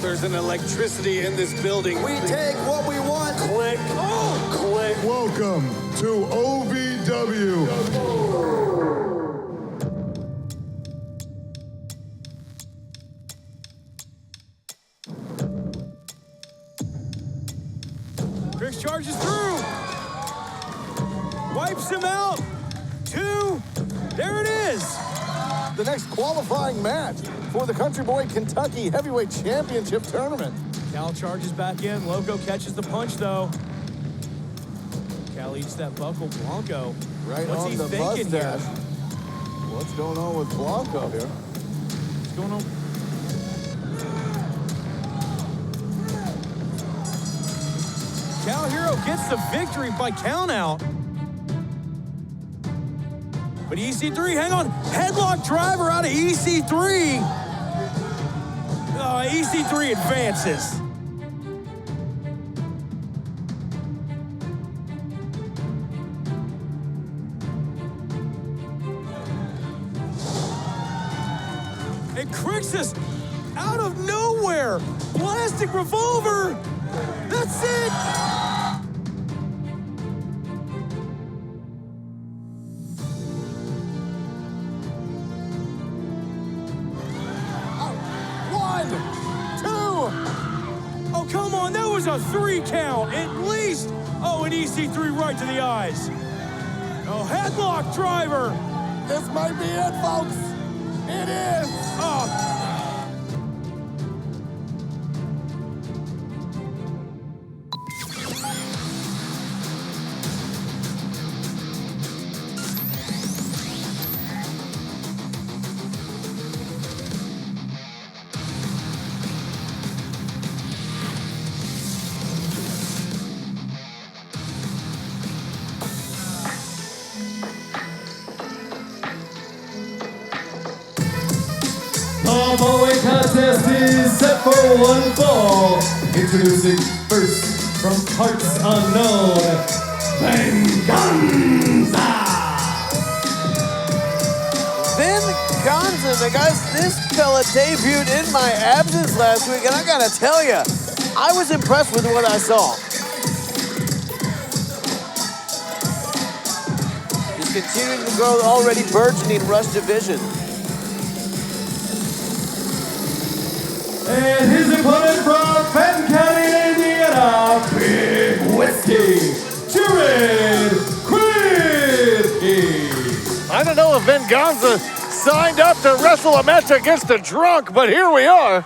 There's an electricity in this building. We take what we want. Click. Oh, click. Welcome to OVW. Chris charges through. Wipes him out. 2. There it is. The next qualifying match for the Country Boy Kentucky Heavyweight Championship Tournament. Cal charges back in. Loco catches the punch, though. Cal eats that buckle. Blanco. Right What's on he the thinking mustache. here? What's going on with Blanco here? What's going on? Cal Hero gets the victory by countout. But EC3, hang on. Headlock driver out of EC3. EC3 advances. And CRIXUS, out of nowhere, plastic revolver. That's it. Oh, come on, that was a 3 count, at least. Oh, an EC3 right to the eyes. Oh, headlock driver. This might be it, folks. It is. Oh. The following contest is set for 1 fall. Introducing first from parts unknown, Venganza. Venganza, guys, this fella debuted in my absence last week, and I gotta tell you, I was impressed with what I saw. He's continuing to grow the already burgeoning Rush division. And his opponent from Fenton County, Indiana, Big Whiskey, Jared Kripke. I don't know if Venganza signed up to wrestle a match against a drunk, but here we are.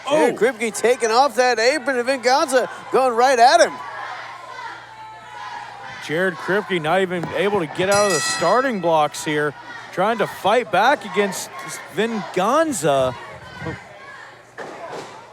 Oh, Kripke taking off that apron, and Venganza going right at him. Jared Kripke not even able to get out of the starting blocks here, trying to fight back against Venganza.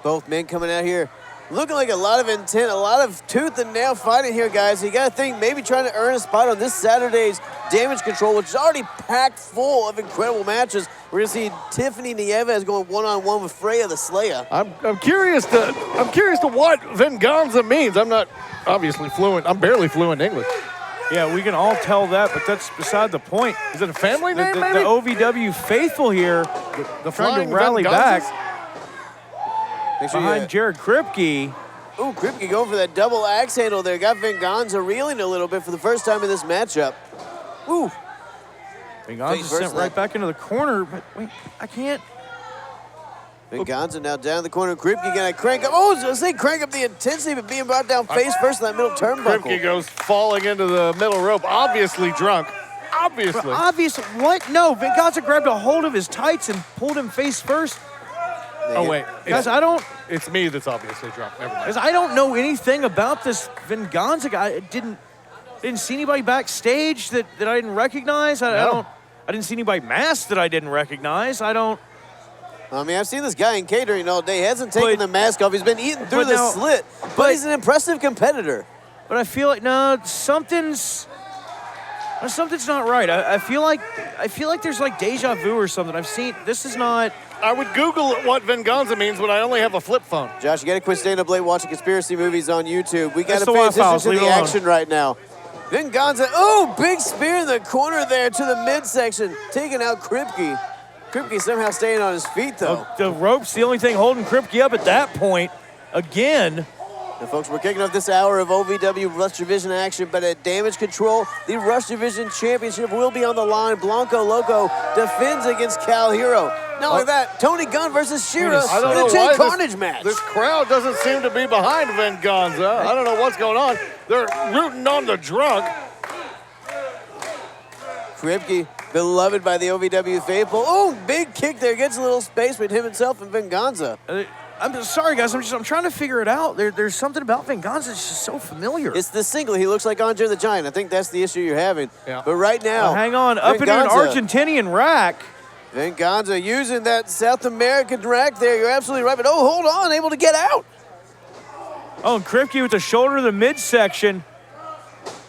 Both men coming out here looking like a lot of intent, a lot of tooth and nail fighting here, guys. You got to think maybe trying to earn a spot on this Saturday's Damage Control, which is already packed full of incredible matches. We're going to see Tiffany Nieves going one-on-one with Freya the Slayer. I'm curious to what Venganza means. I'm not obviously fluent. I'm barely fluent in English. Yeah, we can all tell that, but that's beside the point. Is it a family name, the maybe? OVW faithful here, The trying to rally back Sure behind Jared Kripke. Ooh, Kripke going for that double axe handle there. Got Venganza reeling a little bit for the first time in this matchup. Ooh. Venganza sent right back into the corner, but wait, I can't. Venganza now down the corner. Kripke gonna crank up. Oh, I was gonna say crank up the intensity, but being brought down face first in that middle turnbuckle. Kripke goes falling into the middle rope, obviously drunk. Obviously. Obvious, what? No, Venganza grabbed a hold of his tights and pulled him face first. Oh, wait. Guys, I don't... It's me that's obviously drunk. Never mind. I don't know anything about this Venganza guy. I didn't see anybody backstage that I didn't recognize. I didn't see anybody masked that I didn't recognize. I mean, I've seen this guy in catering all day. He hasn't taken the mask off. He's been eating through the slit. But he's an impressive competitor. But I feel like, no, something's not right. I feel like there's like deja vu or something. I've seen, this is not... I would Google what Venganza means, but I only have a flip phone. Josh, you got to quit staying up late watching conspiracy movies on YouTube. We got to pay attention to the action right now. Venganza, oh, big spear in the corner there to the midsection, taking out Kripke. Kripke somehow staying on his feet, though. The rope's the only thing holding Kripke up at that point. Again. And folks, we're kicking off this hour of OVW Rush Division action, but at Damage Control, the Rush Division Championship will be on the line. Blanco Loco defends against Cal Hero. Not only that, Tony Gunn versus Shira I don't in know a Jay why Carnage match. This crowd doesn't seem to be behind Venganza. I don't know what's going on. They're rooting on the drunk. Kripke, beloved by the OVW faithful. Oh, big kick there. Gets a little space between himself and Venganza. I'm sorry, guys. I'm trying to figure it out. There's something about Venganza that's just so familiar. It's the single. He looks like Andre the Giant. I think that's the issue you're having. Yeah. But right now, hang on. Up into an Argentinian rack. Venganza using that South American rack there. You're absolutely right. But oh, hold on. Able to get out. Oh, and Kripke with the shoulder to the midsection.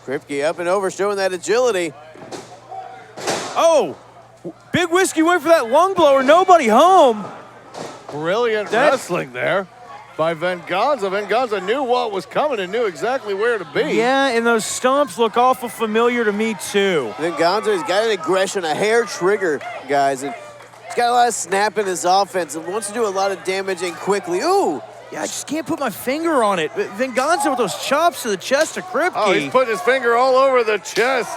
Kripke up and over, showing that agility. Oh, Big Whiskey went for that lung blower. Nobody home. Brilliant wrestling there by Venganza. Venganza knew what was coming and knew exactly where to be. Yeah, and those stumps look awful familiar to me, too. Venganza has got an aggression, a hair trigger, guys. And he's got a lot of snap in his offense and wants to do a lot of damage and quickly. Ooh. Yeah, I just can't put my finger on it. Venganza with those chops to the chest of Kripke. Oh, he's putting his finger all over the chest.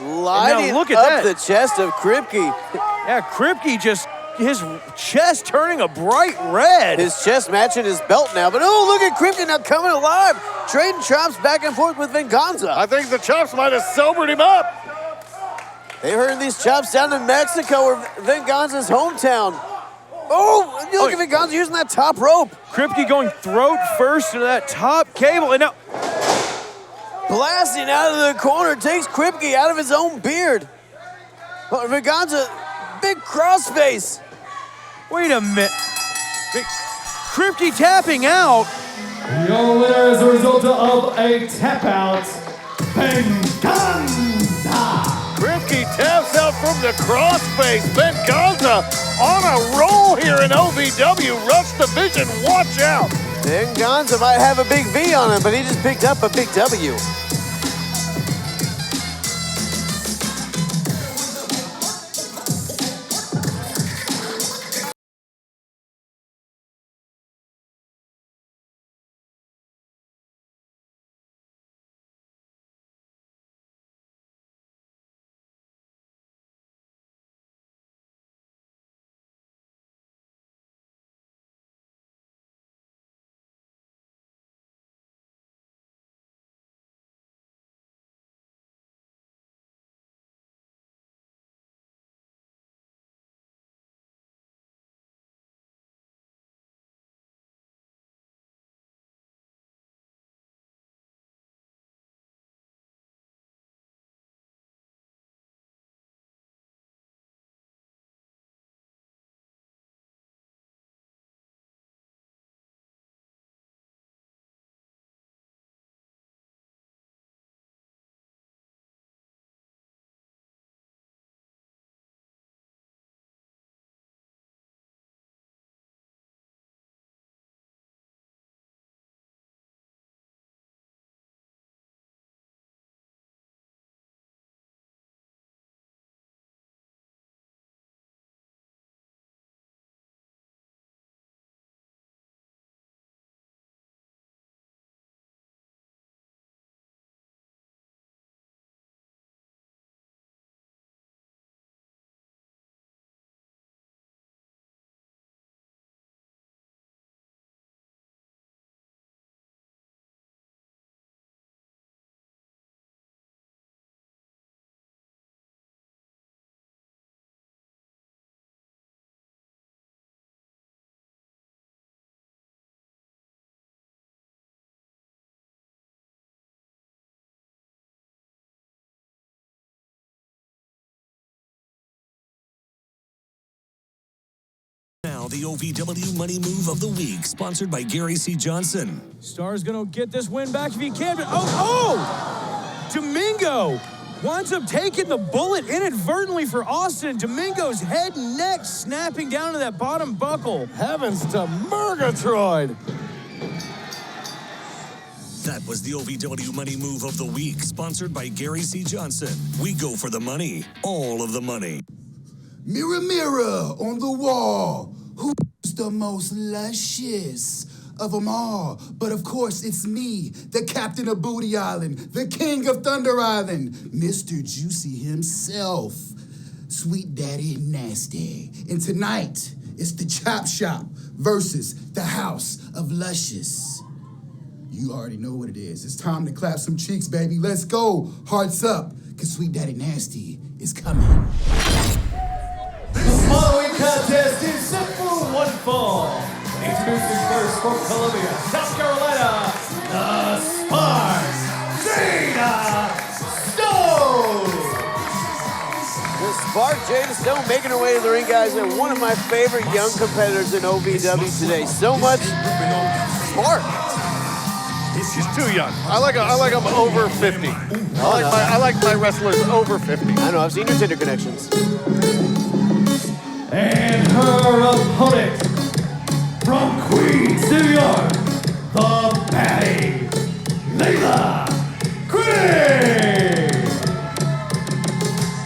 Lighting look at up that. the chest of Kripke. Yeah, Kripke just, his chest turning a bright red. His chest matching his belt now. But oh, look at Kripke now coming alive. Trading chops back and forth with Venganza. I think the chops might have sobered him up. They heard these chops down in Mexico, or Venganza's hometown. Oh, you look at Venganza using that top rope. Kripke going throat first into that top cable, and now blasting out of the corner, takes Kripke out of his own beard. Oh, Venganza, big crossface. Wait a minute. Kripke tapping out. Your winner as a result of a tap out, Venganza. Kripke taps out from the crossface. Venganza on a roll here in OVW Rush Division. Watch out. Venganza might have a big V on him, but he just picked up a big W. Now, the OVW Money Move of the Week, sponsored by Gary C. Johnson. Star's gonna get this win back if he can, but Domingo winds up taking the bullet inadvertently for Austin. Domingo's head and neck snapping down to that bottom buckle. Heavens to Murgatroyd. That was the OVW Money Move of the Week, sponsored by Gary C. Johnson. We go for the money, all of the money. Mirror, mirror on the wall, who's the most luscious of them all? But of course, it's me, the captain of Booty Island, the king of Thunder Island, Mr. Juicy himself, Sweet Daddy Nasty. And tonight, it's the Chop Shop versus the House of Luscious. You already know what it is. It's time to clap some cheeks, baby. Let's go. Hearts up, because Sweet Daddy Nasty is coming. The following contest is set for one fall. Introducing first from Columbia, South Carolina, the Sparks, Jada Stone. The Spark, Jada Stone, making her way to the ring, guys, and one of my favorite young competitors in OVW today. So much Spark. She's too young. I like them over 50. I like my wrestlers over 50. I know, I've seen your Tinder connections. And her opponent from Queens, New York, the baddie, Layla Gray.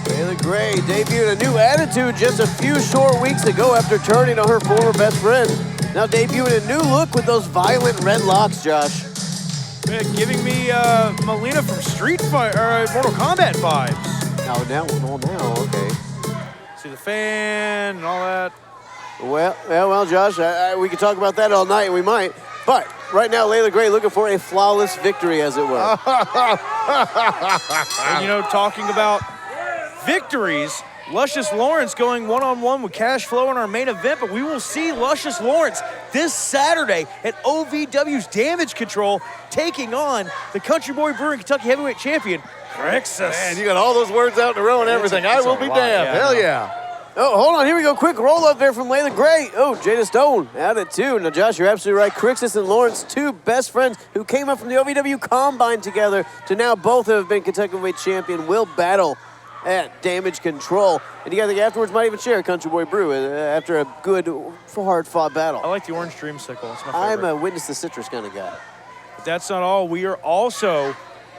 Layla Gray debuted a new attitude just a few short weeks ago after turning on her former best friend. Now debuting a new look with those violent red locks, Josh. Giving me Melina from Street Fighter, or Mortal Kombat vibes. Now, okay. See the fan and all that. Well, Josh, we could talk about that all night, and we might. But right now, Layla Gray looking for a flawless victory, as it were. And, you know, talking about victories, Luscious Lawrence going one-on-one with CASHFLO in our main event, but we will see Luscious Lawrence this Saturday at OVW's Damage Control, taking on the Country Boy Brewing Kentucky Heavyweight Champion, CRIXUS. Man, you got all those words out in a row and everything. I will be damned. Hell yeah. Oh, hold on. Here we go. Quick roll up there from Layla Gray. Oh, Jada Stone out at 2. Now, Josh, you're absolutely right. CRIXUS and Lawrence, two best friends who came up from the OVW Combine together to now both have been Kentucky Heavyweight Champion, will battle at Damage Control. And you got to think afterwards might even share a Country Boy Brew after a good, hard-fought battle. I like the orange dreamsicle. It's my favorite. I'm a witness the citrus kind of guy. But that's not all. We are also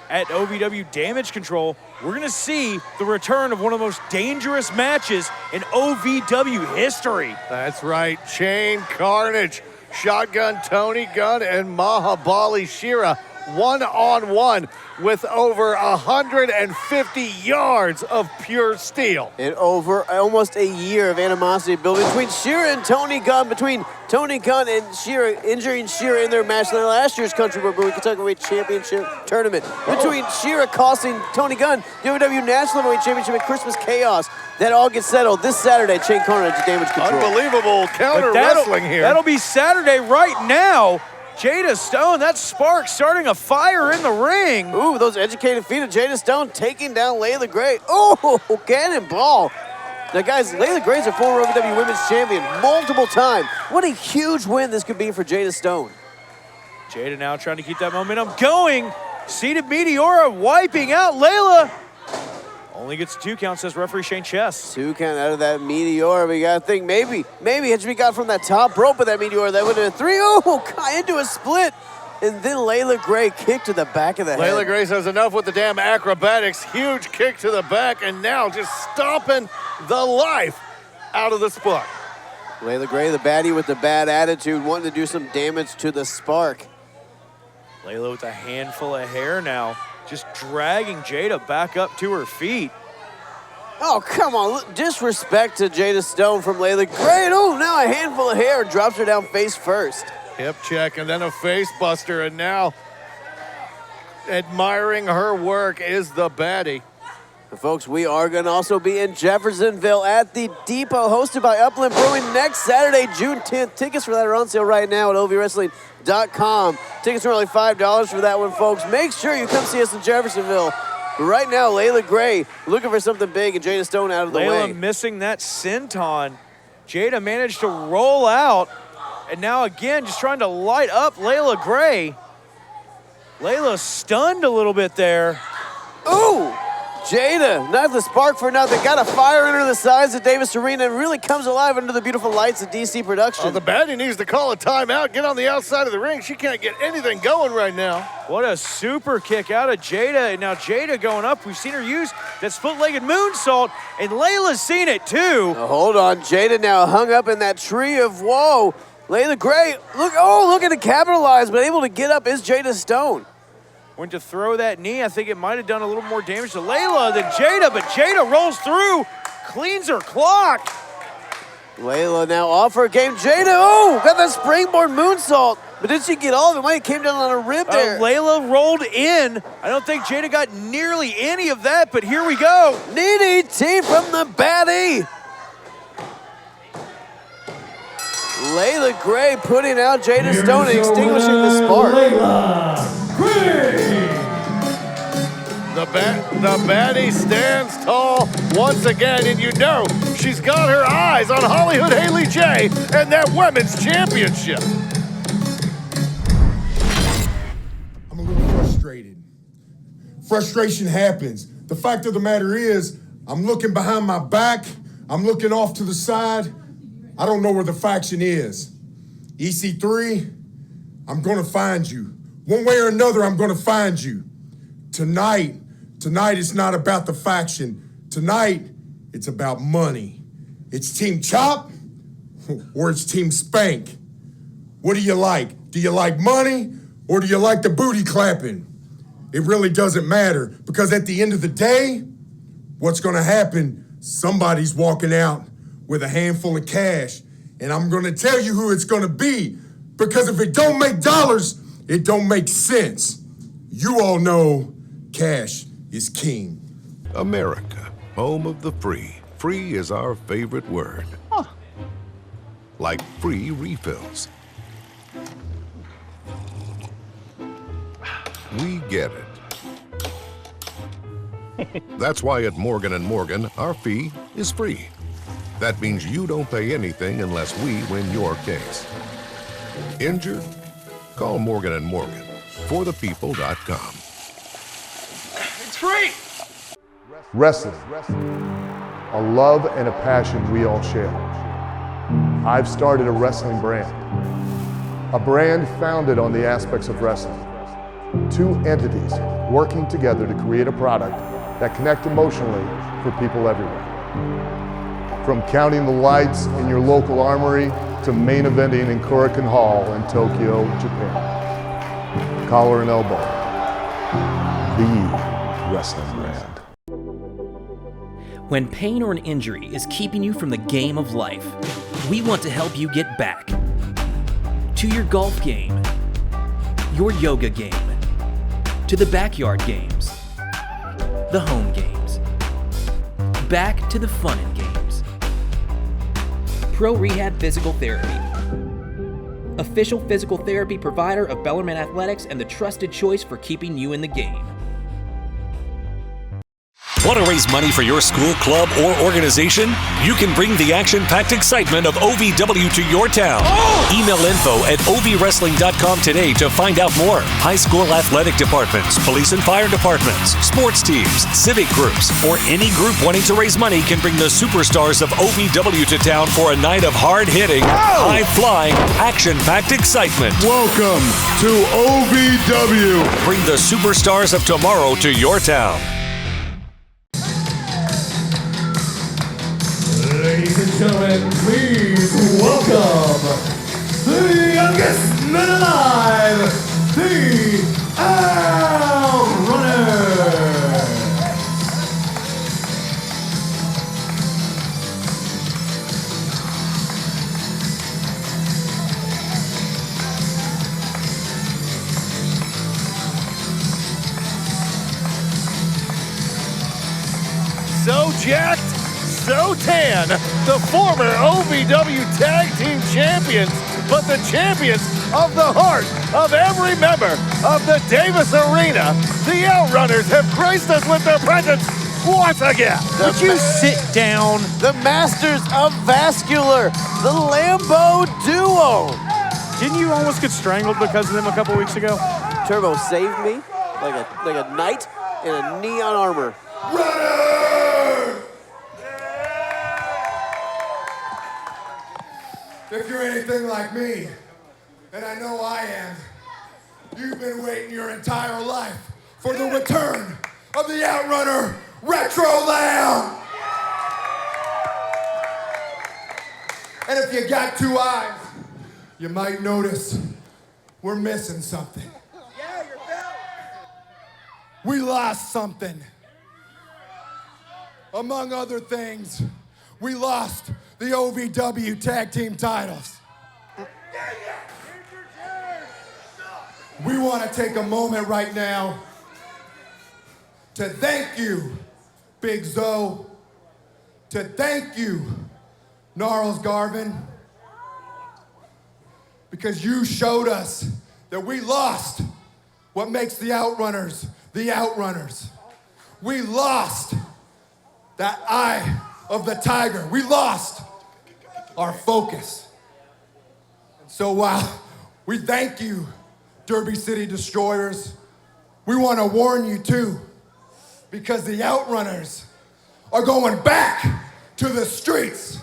at OVW Damage Control. We're going to see the return of one of the most dangerous matches in OVW history. That's right. Chain Carnage, Shotgun Tony Gunn, and Mahabali Shera one-on-one with over 150 yards of pure steel. And over almost a year of animosity building between Shera and Tony Gunn, between Tony Gunn and Shera, injuring Shera in their match in last year's Country Boy Brewing Kentucky Heavyweight Championship tournament. Between Shera costing Tony Gunn the OVW National Heavyweight Championship at Christmas Chaos. That all gets settled this Saturday. Chain Carnage at Damage Control. Unbelievable counter wrestling here. That'll be Saturday right now. Jada Stone, that spark starting a fire in the ring. Ooh, those educated feet of Jada Stone taking down Layla Gray. Oh, cannonball. Now, guys, Layla Gray's a former OVW Women's Champion multiple times. What a huge win this could be for Jada Stone. Jada now trying to keep that momentum going. Seated Meteora wiping out Layla. Only gets 2 counts, says referee Shane Chess. 2 count out of that Meteora. We got to think maybe had we got from that top rope of that Meteora, that would have been 3. Oh, into a split. And then Layla Gray kicked to the back of the head. Layla Gray says enough with the damn acrobatics. Huge kick to the back, and now just stomping the life out of the Spark. Layla Gray, the baddie with the bad attitude, wanting to do some damage to the Spark. Layla with a handful of hair now, just dragging Jada back up to her feet. Oh, come on. Disrespect to Jada Stone from Layla Gray. Oh, now a handful of hair drops her down face first. Hip check and then a face buster, and now admiring her work is the baddie. And folks, we are going to also be in Jeffersonville at the Depot, hosted by Upland Brewing next Saturday, June 10th. Tickets for that are on sale right now at ovwrestling.com. Tickets are only $5 for that one, folks. Make sure you come see us in Jeffersonville. But right now, Layla Gray looking for something big, and Jada Stone out of the way. Layla missing that senton. Jada managed to roll out, and now again just trying to light up Layla Gray. Layla stunned a little bit there. Ooh! Jada, not the spark for nothing. Got a fire under the sides of Davis Arena and really comes alive under the beautiful lights of DC Production. The baddie needs to call a timeout, get on the outside of the ring. She can't get anything going right now. What a super kick out of Jada. And now Jada going up. We've seen her use that split-legged moonsault, and Layla's seen it too. Now, hold on, Jada now hung up in that tree of woe. Layla Gray, looking to capitalize, but able to get up is Jada Stone. Went to throw that knee. I think it might have done a little more damage to Layla than Jada, but Jada rolls through, cleans her clock. Layla now off her game. Jada, got that springboard moonsault. But did she get all of it? Might have came down on her rib there. Layla rolled in. I don't think Jada got nearly any of that, but here we go. DDT from the baddie. Layla Gray putting out Jada Stone and extinguishing the spark. Layla Gray. The baddie stands tall once again, and you know she's got her eyes on Hollywood Haley J and that women's championship. I'm a little frustrated. Frustration happens. The fact of the matter is, I'm looking behind my back, I'm looking off to the side. I don't know where the faction is. EC3, I'm gonna find you. One way or another, I'm gonna find you. Tonight it's not about the faction. Tonight, it's about money. It's Team Chop or it's Team Spank. What do you like? Do you like money or do you like the booty clapping? It really doesn't matter, because at the end of the day, what's gonna happen, somebody's walking out with a handful of cash, and I'm gonna tell you who it's gonna be, because if it don't make dollars, it don't make sense. You all know cash is king. America, home of the free. Free is our favorite word. Huh. Like free refills. We get it. That's why at Morgan & Morgan, our fee is free. That means you don't pay anything unless we win your case. Injured? Call Morgan & Morgan. ForThePeople.com. It's free! Wrestling, a love and a passion we all share. I've started a wrestling brand. A brand founded on the aspects of wrestling. Two entities working together to create a product that connect emotionally for people everywhere. From counting the lights in your local armory to main eventing in Korakuen Hall in Tokyo, Japan. Collar and elbow, the wrestling brand. When pain or an injury is keeping you from the game of life, we want to help you get back to your golf game, your yoga game, to the backyard games, the home games, back to the fun and games. Pro Rehab Physical Therapy, official physical therapy provider of Bellarmine Athletics and the trusted choice for keeping you in the game. Want to raise money for your school, club, or organization? You can bring the action-packed excitement of OVW to your town. Email info@ovwrestling.com today to find out more. High school athletic departments, police and fire departments, sports teams, civic groups, or any group wanting to raise money can bring the superstars of OVW to town for a night of hard-hitting, high-flying, action-packed excitement. Welcome to OVW. Bring the superstars of tomorrow to your town. Ladies and gentlemen, please welcome the youngest men alive, the Outrunners. So jacked, so tan, the former OVW Tag Team Champions, but the champions of the heart of every member of the Davis Arena. The Outrunners have graced us with their presence once again. Would you sit down? The Masters of Vascular, the Lambo Duo. Didn't you almost get strangled because of them a couple weeks ago? Turbo saved me like a knight in a neon armor. Runners! If you're anything like me, and I know I am, you've been waiting your entire life for the return of the Outrunner Retro Lamb! And if you got two eyes, you might notice we're missing something. Yeah, your belt. We lost something. Among other things, we lost the OVW tag team titles. We want to take a moment right now to thank you, Big Zo, to thank you, Gnarls Garvin, because you showed us that we lost what makes the Outrunners the Outrunners. We lost that eye of the tiger. We lost our focus. So while we thank you, Derby City Destroyers, we want to warn you too, because the Outrunners are going back to the streets.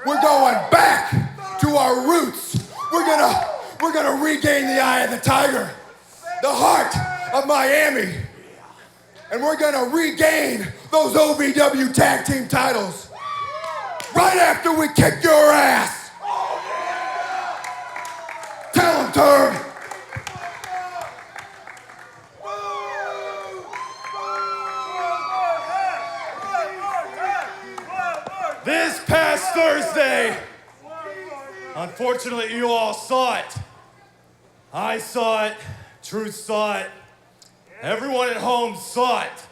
We're going back to our roots. We're gonna regain the eye of the tiger, the heart of Miami, and we're gonna regain those OVW tag team titles right after we kick your ass. Tell them, Turb. This past Thursday, unfortunately, you all saw it. I saw it, Truth saw it, everyone at home saw it.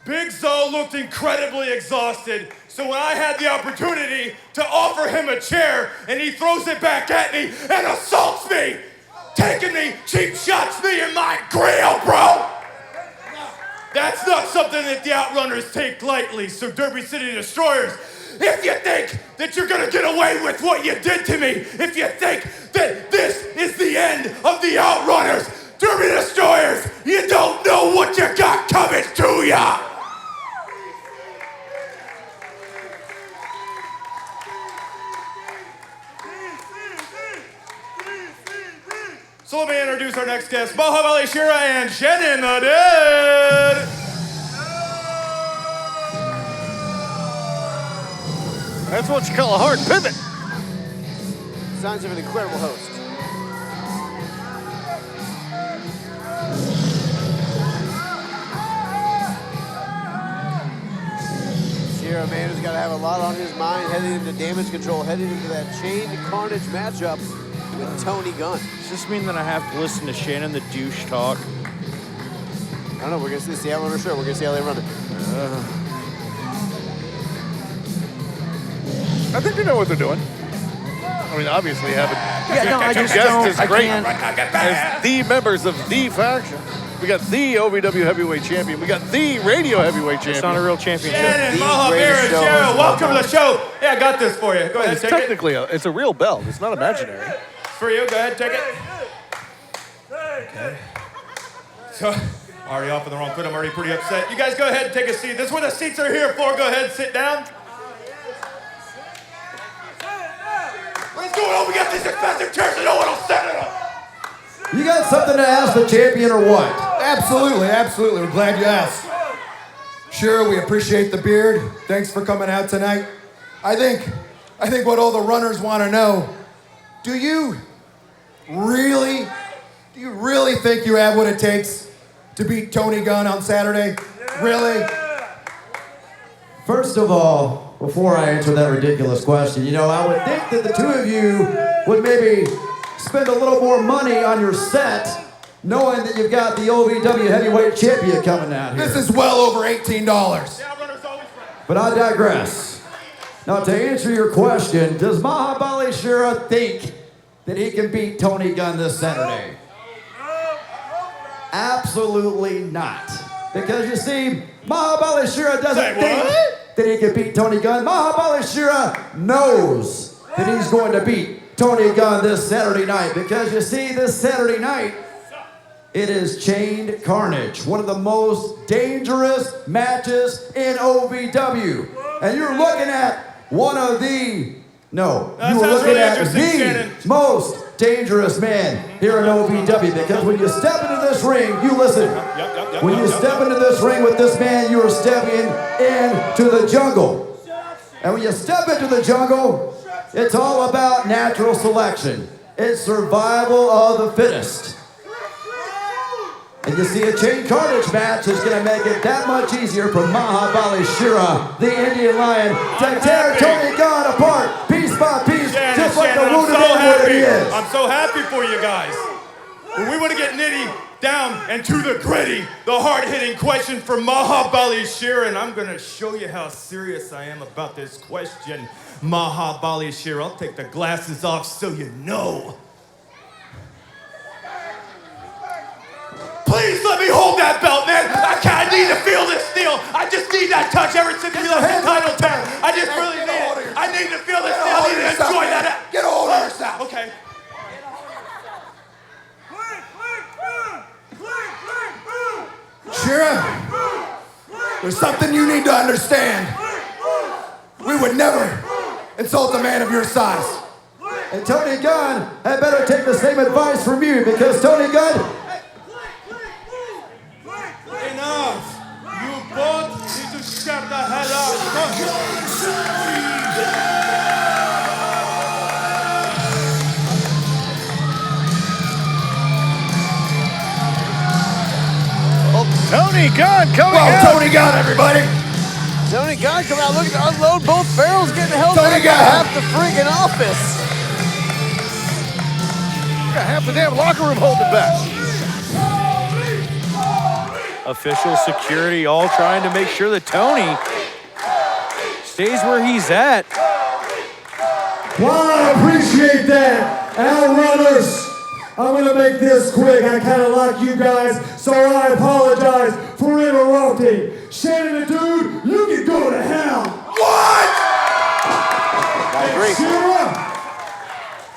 Big Zo looked incredibly exhausted, so when I had the opportunity to offer him a chair, and he throws it back at me and assaults me, taking me, cheap shots me in my grill, bro! That's not something that the Outrunners take lightly, so Derby City Destroyers, if you think that you're gonna get away with what you did to me, if you think that this is the end of the Outrunners, Derby Destroyers, you don't know what you got coming to ya! So let me introduce our next guests, Mahabali Shira and Jen in the Dead. That's what you call a hard pivot. Signs of an incredible host. Shira, man, who's got to have a lot on his mind heading into Damage Control, heading into that Chain Carnage matchup with Tony Gunn. Does this mean that I have to listen to Shannon the douche talk? I don't know, we're going to see how on our show. We're going to see how they run it. I think they know what they're doing. I mean, obviously having I just guests don't. is great. As the members of the faction, we got the OVW Heavyweight Champion. We got the Radio Heavyweight Champion. It's not a real championship. Shannon, Mahabali Shira, welcome to the show. Yeah, I got this for you. Go ahead, It's take it. technically it's a real belt. It's not imaginary. It's for you. Go ahead, take it. Okay. So, already off on the wrong foot. I'm already pretty upset. You guys go ahead and take a seat. This is what the seats are here for. Go ahead and sit down. What is going on? We got these expensive chairs and no one will sit in them. You got something to ask the champion or what? Absolutely, absolutely. We're glad you asked. Sure, we appreciate the beard. Thanks for coming out tonight. I think what all the runners want to know, do you really think you have what it takes to beat Tony Gunn on Saturday? Really? First of all, before I answer that ridiculous question, I would think that the two of you would maybe spend a little more money on your set, knowing that you've got the OVW Heavyweight Champion coming out here. This is well over $18. But I digress. Now, to answer your question, does Mahabali Shira think that he can beat Tony Gunn this Saturday? Absolutely not. Because you see, Mahabali Shira doesn't think that he can beat Tony Gunn. Mahabali Shira knows that he's going to beat Tony Gunn this Saturday night. Because you see, this Saturday night, It is Chain Carnage, one of the most dangerous matches in OVW. And you're looking at one of the, no, you are looking at the most dangerous man here in OVW, because when you step into this ring, you listen, when you step into this ring with this man, you are stepping into the jungle. And when you step into the jungle, it's all about natural selection. It's survival of the fittest. And you see, a Chain Carnage match is going to make it that much easier for Mahabali Shera, the Indian Lion, to tear Tony Khan apart, piece by piece, just like the wounded man he is. I'm so happy for you guys. When we want to get nitty down and to the gritty, the hard-hitting question for Mahabali Shera, and I'm going to show you how serious I am about this question. Mahabali Shera, I'll take the glasses off so you know. Please let me hold that belt, man. I need to feel this steel. I just need that touch ever since we lost the title tag. I just really need it. I need to feel this steel. I need to enjoy that. Get a hold of yourself. Okay. Shera, there's something you need to understand. We would never insult a man of your size. And Tony Gunn had better take the same advice from you, because Tony Gunn, enough. You both need to shut the hell up. Tony Gunn coming out. Tony Gunn, everybody. Tony Gunn coming out looking to unload both barrels, getting held back by half the freaking office. Got half the damn locker room holding back. Official security all trying to make sure that Tony stays where he's at. Well, I appreciate that. Outrunners, I'm going to make this quick. I kind of like you guys, so I apologize for interrupting. Shannon, the dude, you can go to hell. What? I agree. Shera,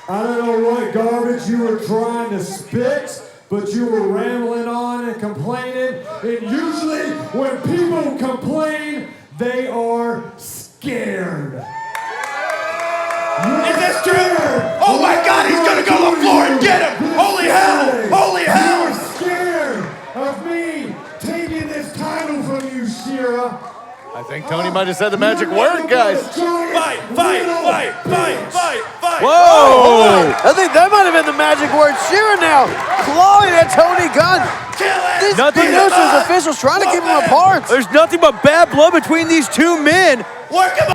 I don't know what garbage you were trying to spit, but you were rambling on and complaining. And usually when people complain, they are scared. Is this true? Oh my God, he's gonna go to the floor and get him! Holy hell! Holy hell! You're scared of me taking this title from you, Shera. I think Tony might have said the magic word, guys. Fight! Whoa! I think that might have been the magic word. Shera now clawing at Tony Gunn. These producers, officials trying to keep them apart. There's nothing but bad blood between these two men.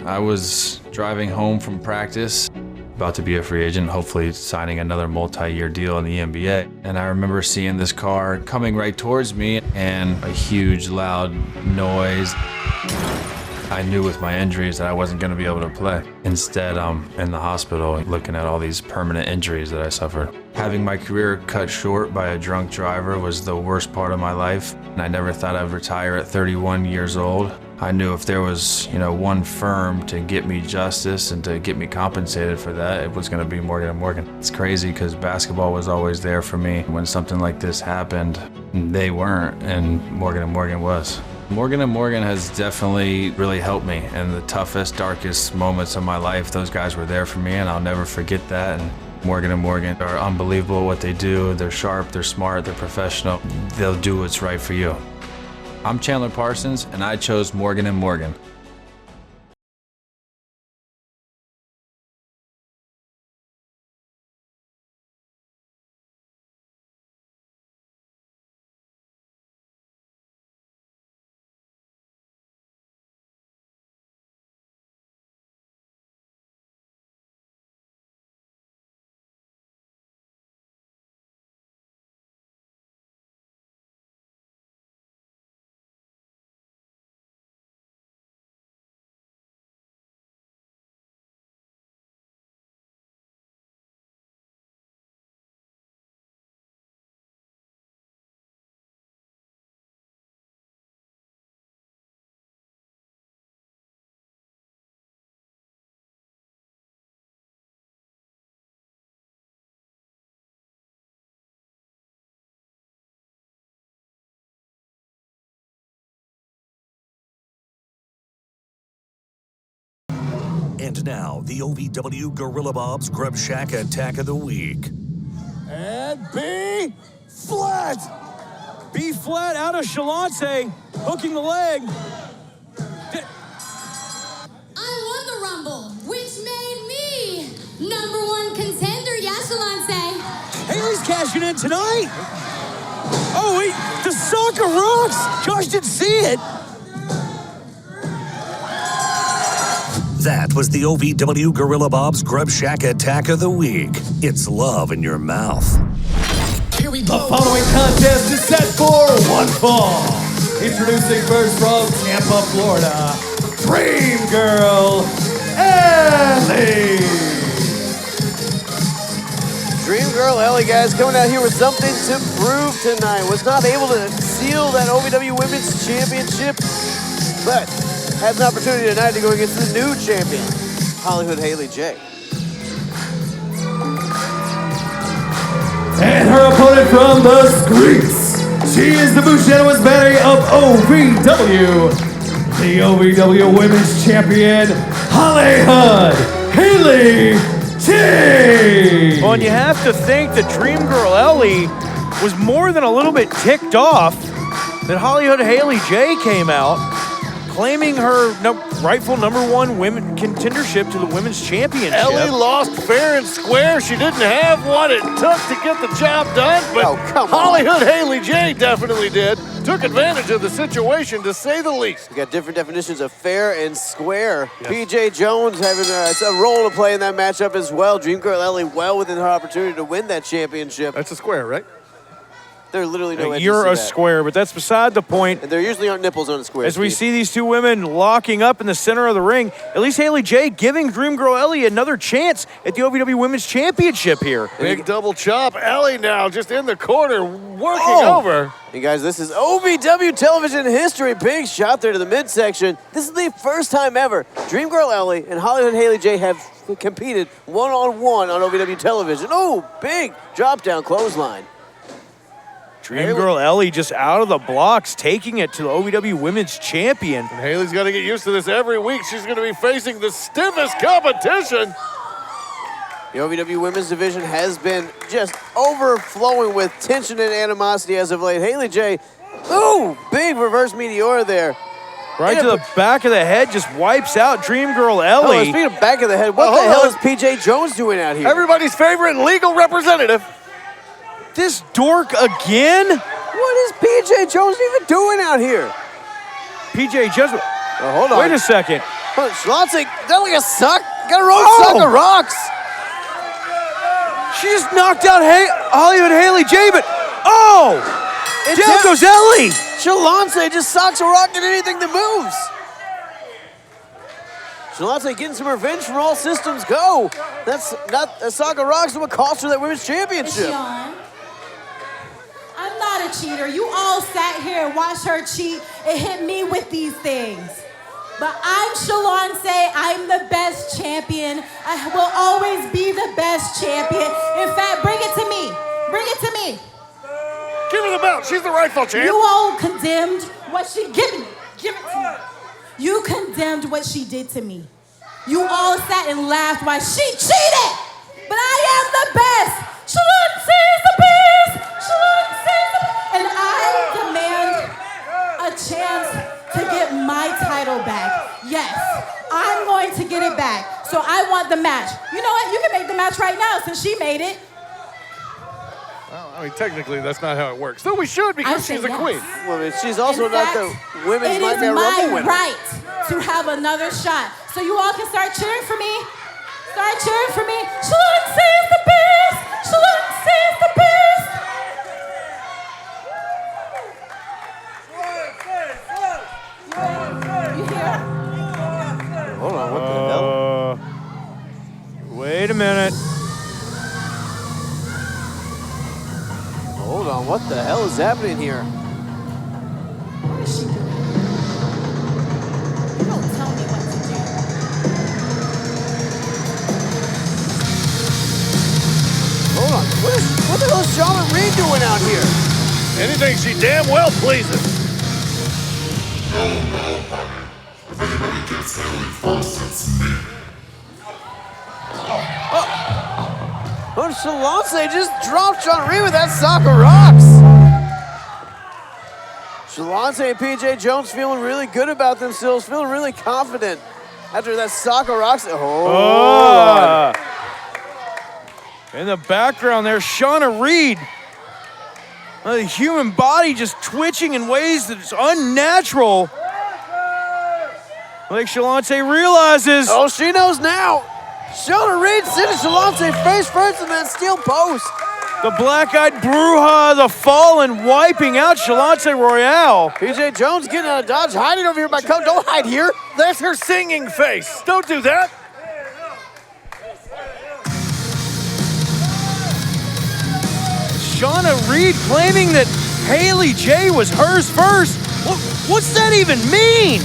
I was driving home from practice, about to be a free agent, hopefully signing another multi-year deal in the NBA. And I remember seeing this car coming right towards me and a huge loud noise. I knew with my injuries that I wasn't going to be able to play. Instead, I'm in the hospital looking at all these permanent injuries that I suffered. Having my career cut short by a drunk driver was the worst part of my life, and I never thought I'd retire at 31 years old. I knew if there was, one firm to get me justice and to get me compensated for that, it was going to be Morgan & Morgan. It's crazy because basketball was always there for me. When something like this happened, they weren't, and Morgan & Morgan was. Morgan & Morgan has definitely really helped me in the toughest, darkest moments of my life. Those guys were there for me, and I'll never forget that. And Morgan & Morgan are unbelievable at what they do. They're sharp, they're smart, they're professional. They'll do what's right for you. I'm Chandler Parsons, and I chose Morgan & Morgan. And now, the OVW Gorilla Bob's Grub Shack Attack of the Week. And B flat. B flat out of Shalonte, hooking the leg. I won the Rumble, which made me #1 contender, Shalonte. Haley's cashing in tonight. Oh, wait, the soccer rocks. Josh didn't see it. That was the OVW Gorilla Bob's Grub Shack Attack of the Week. It's love in your mouth. Here we go. The following contest is set for one fall. Introducing first from Tampa, Florida, Dream Girl Ellie. Dream Girl Ellie, guys, coming out here with something to prove tonight. Was not able to seal that OVW Women's Championship, but has an opportunity tonight to go against the new champion, Hollywood Haley J. And her opponent from the streets, she is the Buchanan Betty of OVW, the OVW Women's Champion, Hollyhood Haley J. Well, and you have to think that Dream Girl Ellie was more than a little bit ticked off that Hollyhood Haley J came out claiming her rightful #1 women contendership to the women's championship. Ellie lost fair and square. She didn't have what it took to get the job done, but Hollyhood Haley J definitely did. Took advantage of the situation, to say the least. We got different definitions of fair and square. Yes. PJ Jones having a role to play in that matchup as well. Dream Girl Ellie well within her opportunity to win that championship. That's a square, right? There are literally no edges You're to a that. square, but that's beside the point. And there usually aren't nipples on a square. As we see these two women locking up in the center of the ring, at least Haley J giving Dream Girl Ellie another chance at the OVW Women's Championship here. Big double chop. Ellie now just in the corner, working over. Hey guys, this is OVW television history. Big shot there to the midsection. This is the first time ever Dream Girl Ellie and Hollywood Haley J have competed one-on-one on OVW television. Oh, big drop down clothesline. Dream Girl Ellie just out of the blocks, taking it to the OVW Women's Champion. And Haley's got to get used to this every week. She's going to be facing the stiffest competition. The OVW Women's Division has been just overflowing with tension and animosity as of late. Haley J, ooh, big reverse meteor there. Right to the back of the head, just wipes out Dream Girl Ellie. Oh, speaking of back of the head, what the hell is PJ Jones doing out here? Everybody's favorite legal representative. This dork again? What is PJ Jones even doing out here? PJ Jones. Oh, hold on. Wait a second. Schlotzik, that like a suck? Got a road suck of rocks. She just knocked out Hollywood Haley J, but and down goes Ellie. Shalonte just socks a rock at anything that moves. Shalonte getting some revenge from all systems go. That's not a sock of rocks that would cost her that women's championship. I'm not a cheater. You all sat here and watched her cheat and hit me with these things. But I'm Shalonte. I'm the best champion. I will always be the best champion. In fact, bring it to me. Bring it to me. Give her the belt. She's the rightful champion. You all condemned what she give it to me. You condemned what she did to me. You all sat and laughed while she cheated. But I am the best. Shalonte is the best. Shalonte is the best. And I demand a chance to get my title back. Yes, I'm going to get it back. So I want the match. You know what? You can make the match right now since she made it. Well, I mean, technically, that's not how it works. Though we should because she's a queen. Well, I mean, she's also not the women's Nightmare Rumble winner. It is my right to have another shot. So you all can start cheering for me. Start cheering for me. Shalonte is the best. Shalonte is the best. You hear? Hold on, what the hell? Wait a minute. Hold on, what the hell is happening here? What is she doing? You don't tell me what to do. Hold on, what the hell is Charlotte Reed doing out here? Anything she damn well pleases. Oh, Shalance just dropped Sean Reed with that sock of rocks. Shalance and PJ Jones feeling really good about themselves, feeling really confident after that sock of rocks. Oh. In the background there, Shauna Reed. The human body just twitching in ways that's unnatural. Like Shalance realizes. Oh, she knows now. Shauna Reed sending Shalance face first in that steel post. The black-eyed Bruja, the Fallen, wiping out Shalance Royale. PJ Jones getting out of dodge, hiding over here by Coach. Don't hide here. That's her singing face. Don't do that. Shauna Reed claiming that Haley J was hers first. What's that even mean?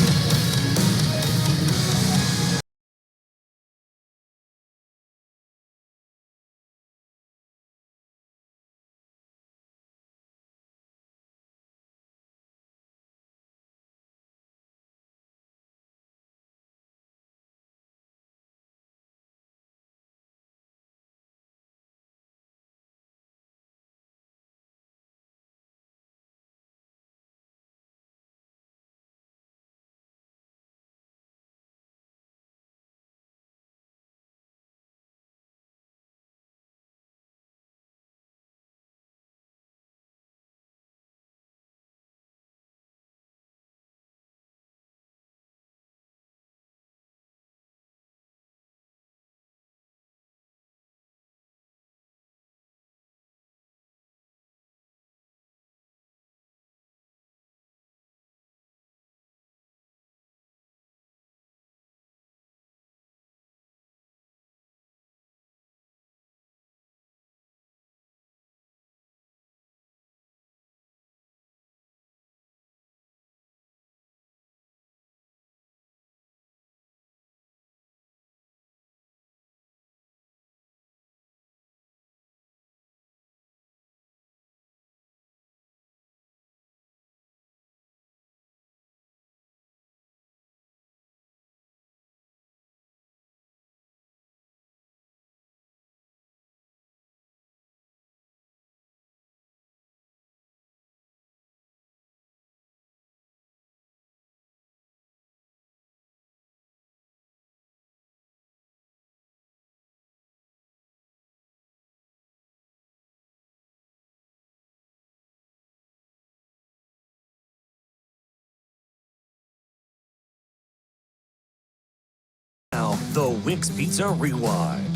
Now, the Wix Pizza Rewind.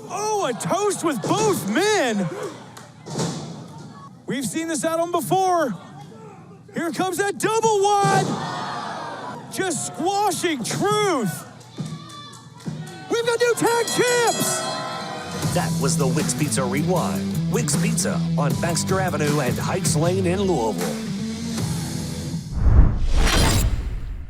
Oh, a toast with both men. We've seen this out on before. Here comes that double one. Just squashing Truth. We've got new tag champs. That was the Wix Pizza Rewind. Wix Pizza on Baxter Avenue and Heights Lane in Louisville.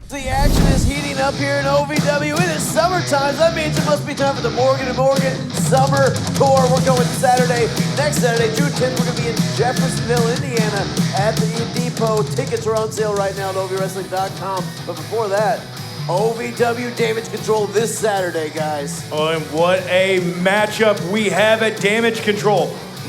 The action is heating up here in OVW. It is summertime. That means it must be time for the Morgan & Morgan Summer Tour. We're going Saturday, next Saturday, June 10th. We're going to be in Jeffersonville, Indiana at the Depot. Tickets are on sale right now at OVWrestling.com. But before that, OVW Damage Control this Saturday, guys. Oh, and what a matchup we have at Damage Control.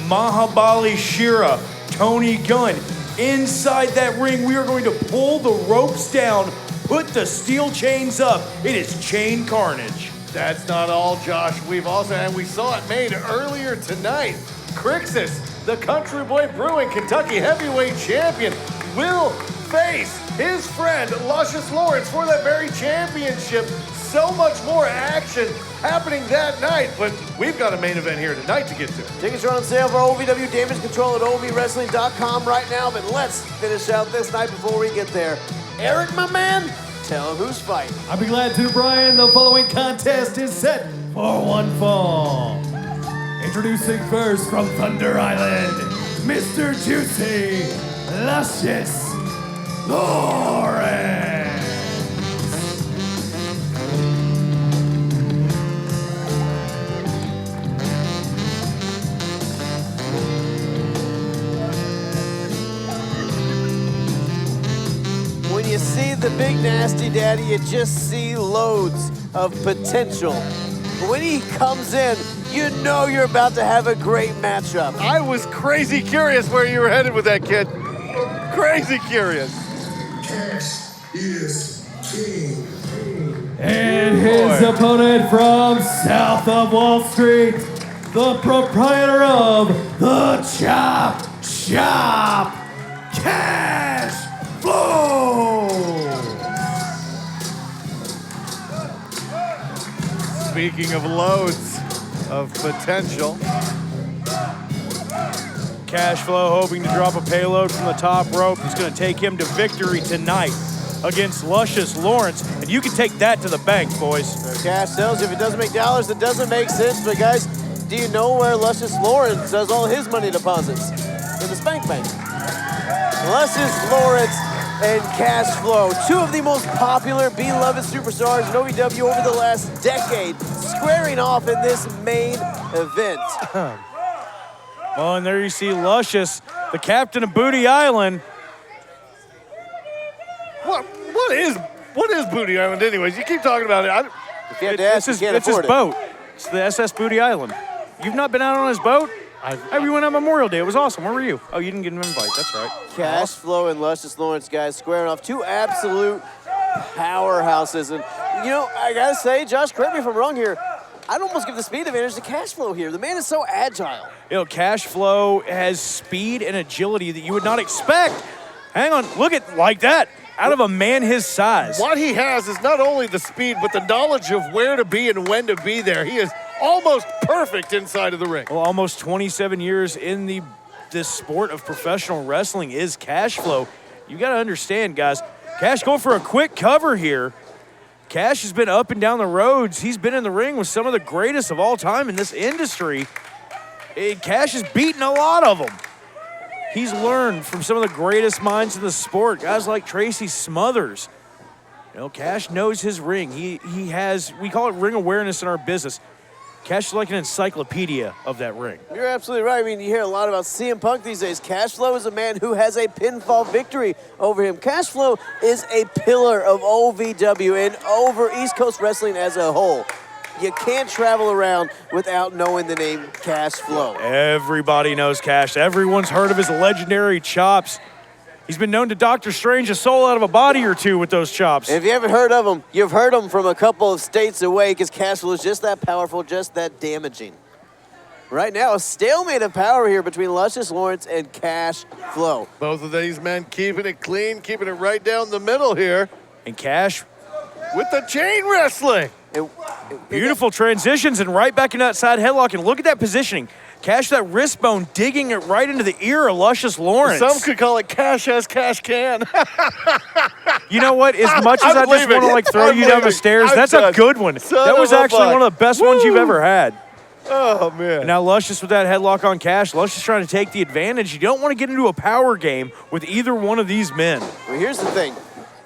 Mahabali Shera, Tony Gunn. Inside that ring, we are going to pull the ropes down, put the steel chains up. It is chain carnage. That's not all, Josh. We've also, and we saw it made earlier tonight, CRIXUS, the Country Boy Brewing Kentucky Heavyweight Champion, will face his friend, Luscious Lawrence, for that very championship. So much more action happening that night, but we've got a main event here tonight to get to. Tickets are on sale for OVW Damage Control at OVWrestling.com right now, but let's finish out this night before we get there. Eric, my man, tell him who's fighting. I'll be glad to, Brian. The following contest is set for one fall. Introducing first from Thunder Island, Mr. Juicy, Luscious Lawrence. When you see the big nasty daddy, you just see loads of potential but when he comes in, you know you're about to have a great matchup. I was crazy curious where you were headed with that, kid. Crazy curious. Cash is king. And his opponent from south of Wall Street, the proprietor of the Chop Shop, CASHFLO! Speaking of loads of potential. CASHFLO hoping to drop a payload from the top rope. He's going to take him to victory tonight against Luscious Lawrence. And you can take that to the bank, boys. Cash sells. If it doesn't make dollars, it doesn't make sense. But guys, do you know where Luscious Lawrence does all his money deposits? In the Spank Bank. Luscious Lawrence and CASHFLO, two of the most popular, beloved superstars in OVW over the last decade, squaring off in this main event. Well, and there you see Luscious, the captain of Booty Island. What is Booty Island anyways? You keep talking about it. If you had to ask, it's his boat. It's the SS Booty Island. You've not been out on his boat? We went on Memorial Day. It was awesome. Where were you? Oh, you didn't get an invite. That's right. CASHFLO and Luscious Lawrence, guys, squaring off, two absolute powerhouses. And, you know, I got to say, Josh, correct me if I'm wrong here, I'd almost give the speed advantage to CASHFLO here. The man is so agile. You know, CASHFLO has speed and agility that you would not expect. Hang on, look at like that. Out of a man his size. What he has is not only the speed, but the knowledge of where to be and when to be there. He is almost perfect inside of the ring. Well, almost 27 years in this sport of professional wrestling is CASHFLO. You got to understand, guys. Cash going for a quick cover here. Cash has been up and down the roads. He's been in the ring with some of the greatest of all time in this industry. Cash has beaten a lot of them. He's learned from some of the greatest minds in the sport, guys like Tracy Smothers. You know, Cash knows his ring. He has, we call it ring awareness in our business. Cash is like an encyclopedia of that ring. You're absolutely right. I mean, you hear a lot about CM Punk these days. CASHFLO is a man who has a pinfall victory over him. CASHFLO is a pillar of OVW and over East Coast wrestling as a whole. You can't travel around without knowing the name CASHFLO. Everybody knows Cash. Everyone's heard of his legendary chops. He's been known to Doctor Strange a soul out of a body or two with those chops. And if you haven't heard of him, you've heard him from a couple of states away because CASHFLO is just that powerful, just that damaging. Right now, a stalemate of power here between Luscious Lawrence and CASHFLO. Both of these men keeping it clean, keeping it right down the middle here. And Cash with the chain wrestling. Beautiful transitions and right back into that side headlock. And look at that positioning. Cash that wrist bone digging it right into the ear of Luscious Lawrence. Some could call it Cash as Cash can. You know what? As much as I just want to like throw you down the stairs, that's a good one. That was actually one of the best ones you've ever had. Oh, man. And now Luscious with that headlock on Cash. Luscious trying to take the advantage. You don't want to get into a power game with either one of these men. Well, here's the thing.